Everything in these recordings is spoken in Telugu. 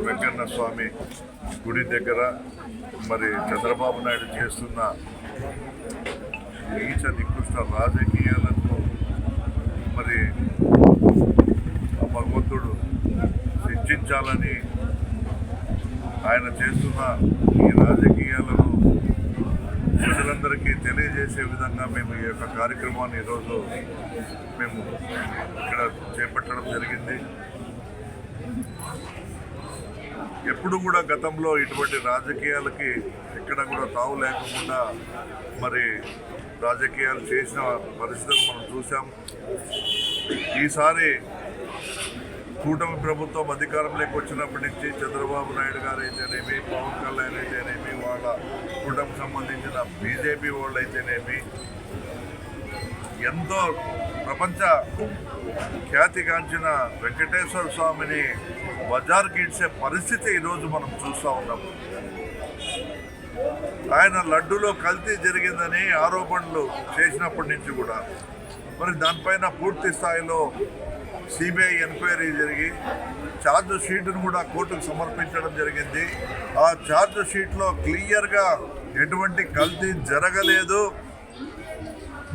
వెంకన్న స్వామి గుడి దగ్గర మరి చంద్రబాబు నాయుడు చేస్తున్న నీచ నికృష్ట రాజకీయాలను మరి భగవంతుడు శిక్షించాలని ఆయన చేస్తున్న ఈ రాజకీయాలను ప్రజలందరికీ తెలియజేసే విధంగా మేము ఈ యొక్క కార్యక్రమాన్ని ఈరోజు మేము ఇక్కడ చేపట్టడం జరిగింది. ఎప్పుడు కూడా గతంలో ఇటువంటి రాజకీయాలకి ఎక్కడ కూడా తావు లేకుండా మరి రాజకీయాలు చేసిన పరిస్థితులు మనం చూసాం. ఈసారి కూటమి ప్రభుత్వం అధికారంలోకి వచ్చినప్పటి నుంచి చంద్రబాబు నాయుడు గారు అయితేనేమి, పవన్ కళ్యాణ్ అయితేనేమి, వాళ్ళ కూటమికి సంబంధించిన బీజేపీ వాళ్ళు అయితేనేమి ఎంతో ప్రపంచ ఖ్యాతిగాంచిన వెంకటేశ్వర స్వామిని బజార్కి ఇచ్చే పరిస్థితి ఈరోజు మనం చూస్తూ ఉన్నాం. ఆయన లడ్డూలో కల్తీ జరిగిందని ఆరోపణలు చేసినప్పటి నుంచి కూడా మరి దానిపైన పూర్తి స్థాయిలో సిబిఐ ఎంక్వైరీ జరిగి ఛార్జ్ షీట్ను కూడా కోర్టుకు సమర్పించడం జరిగింది. ఆ ఛార్జ్ షీట్లో క్లియర్గా ఎటువంటి కల్తీ జరగలేదు,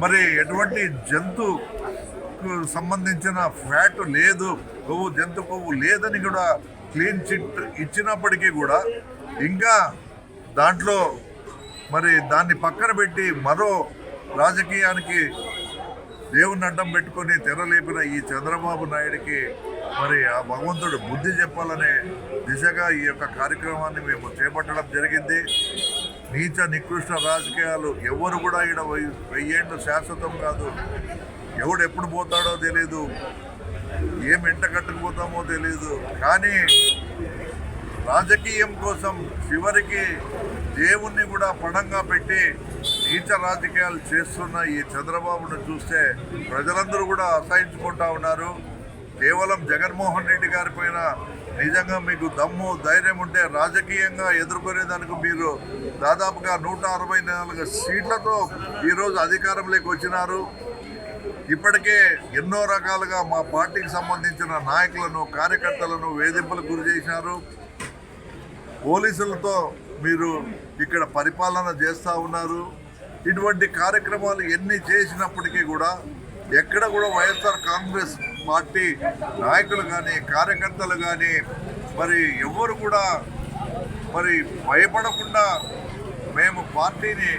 మరి ఎటువంటి జంతుకు సంబంధించిన ఫ్యాట్ లేదు, జంతు కొవ్వు లేదని కూడా క్లీన్ చిట్ ఇచ్చినప్పటికీ కూడా ఇంకా దాంట్లో మరి దాన్ని పక్కన పెట్టి మరో రాజకీయానికి దేవుని అడ్డం పెట్టుకొని తెరలేపిన ఈ చంద్రబాబు నాయుడికి మరి ఆ భగవంతుడు బుద్ధి చెప్పాలనే దిశగా ఈ యొక్క కార్యక్రమాన్ని మేము చేపట్టడం జరిగింది. నీచ నికృష్ట రాజకీయాలు ఎవరు కూడా ఈడ 1000 ఏళ్ళు శాశ్వతం కాదు. ఎవడు ఎప్పుడు పోతాడో తెలియదు, ఏం ఎంట కట్టుకుపోతామో తెలియదు. కానీ రాజకీయం కోసం చివరికి దేవుణ్ణి కూడా పణంగా పెట్టి నీచ రాజకీయాలు చేస్తున్న ఈ చంద్రబాబును చూస్తే ప్రజలందరూ కూడా అసహించుకుంటా ఉన్నారు. కేవలం జగన్మోహన్ రెడ్డి గారి పైన నిజంగా మీకు దమ్ము ధైర్యం ఉంటే రాజకీయంగా ఎదుర్కొనేదానికి మీరు దాదాపుగా 164 సీట్లతో ఈరోజు అధికారంలోకి వచ్చినారు. ఇప్పటికే ఎన్నో రకాలుగా మా పార్టీకి సంబంధించిన నాయకులను, కార్యకర్తలను వేధింపులకు గురి చేశారు. పోలీసులతో మీరు ఇక్కడ పరిపాలన చేస్తూ ఉన్నారు. ఇటువంటి కార్యక్రమాలు ఎన్ని చేసినప్పటికీ కూడా ఎక్కడ కూడా వైఎస్ఆర్ కాంగ్రెస్ పార్టీ నాయకులు కానీ, కార్యకర్తలు కానీ మరి ఎవరు కూడా మరి భయపడకుండా మేము పార్టీని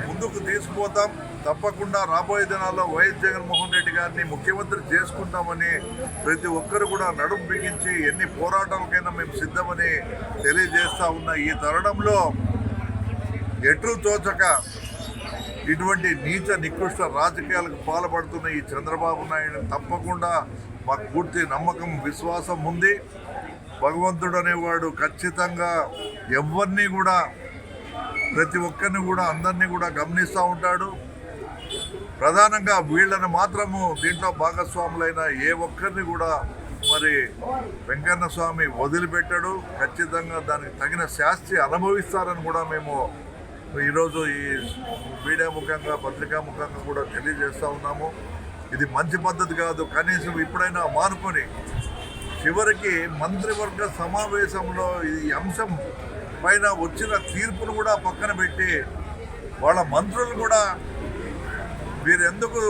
ముందుకు తీసుకుపోతాం. తప్పకుండా రాబోయే దినాల్లో వైఎస్ జగన్మోహన్ రెడ్డి గారిని ముఖ్యమంత్రి చేసుకుంటామని ప్రతి ఒక్కరు కూడా నడుం బిగించి ఎన్ని పోరాటాలకైనా మేము సిద్ధమని తెలియజేస్తూ ఉన్న ఈ తరుణంలో ఎటు తోచక ఇటువంటి నీచ నికృష్ట రాజకీయాలకు పాల్పడుతున్న ఈ చంద్రబాబు నాయుడు తప్పకుండా మాకు పూర్తి నమ్మకం, విశ్వాసం ఉంది. భగవంతుడు అనేవాడు ఖచ్చితంగా ఎవరిని కూడా ప్రతి ఒక్కరిని కూడా అందరినీ కూడా గమనిస్తూ ఉంటాడు. ప్రధానంగా వీళ్ళని మాత్రము దీంట్లో భాగస్వాములైన ఏ ఒక్కరిని కూడా మరి వెంకన్న స్వామి వదిలిపెట్టాడు. ఖచ్చితంగా దానికి తగిన శాస్తి అనుభవిస్తారని కూడా మేము ఈరోజు ఈ మీడియా ముఖంగా, పత్రికా ముఖంగా కూడా తెలియజేస్తూ ఉన్నాము. ఇది మంచి పద్ధతి కాదు. కనీసం ఇప్పుడైనా మానుకొని చివరికి మంత్రివర్గ సమావేశంలో ఈ అంశం పైన వచ్చిన తీర్పును కూడా పక్కన పెట్టి వాళ్ళ మంత్రులు కూడా మీరు ఎందుకు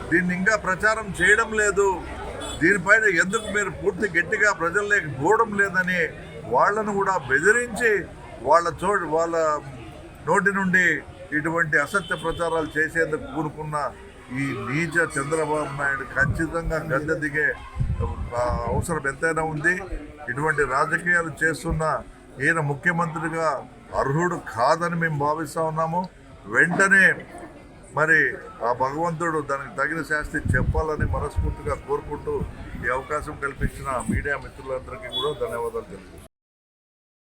దీన్ని ఇంకా ప్రచారం చేయడం లేదు, దీనిపైన ఎందుకు మీరు పూర్తి గట్టిగా ప్రజల్లోకి పోవడం లేదని వాళ్ళను కూడా బెదిరించి వాళ్ళ నోటి నుండి ఇటువంటి అసత్య ప్రచారాలు చేసేందుకు కూరుకున్న ఈ నీచ చంద్రబాబు నాయుడు ఖచ్చితంగా గద్దె దిగే అవసరం ఎంతైనా ఉంది. ఇటువంటి రాజకీయాలు చేస్తున్న ఈయన ముఖ్యమంత్రిగా అర్హుడు కాదని మేము భావిస్తూ ఉన్నాము. వెంటనే మరి ఆ భగవంతుడు దానికి తగిన శాస్తి చెప్పాలని మనస్ఫూర్తిగా కోరుకుంటూ ఈ అవకాశం కల్పించిన మీడియా మిత్రులందరికీ కూడా ధన్యవాదాలు తెలుపుతున్నాను.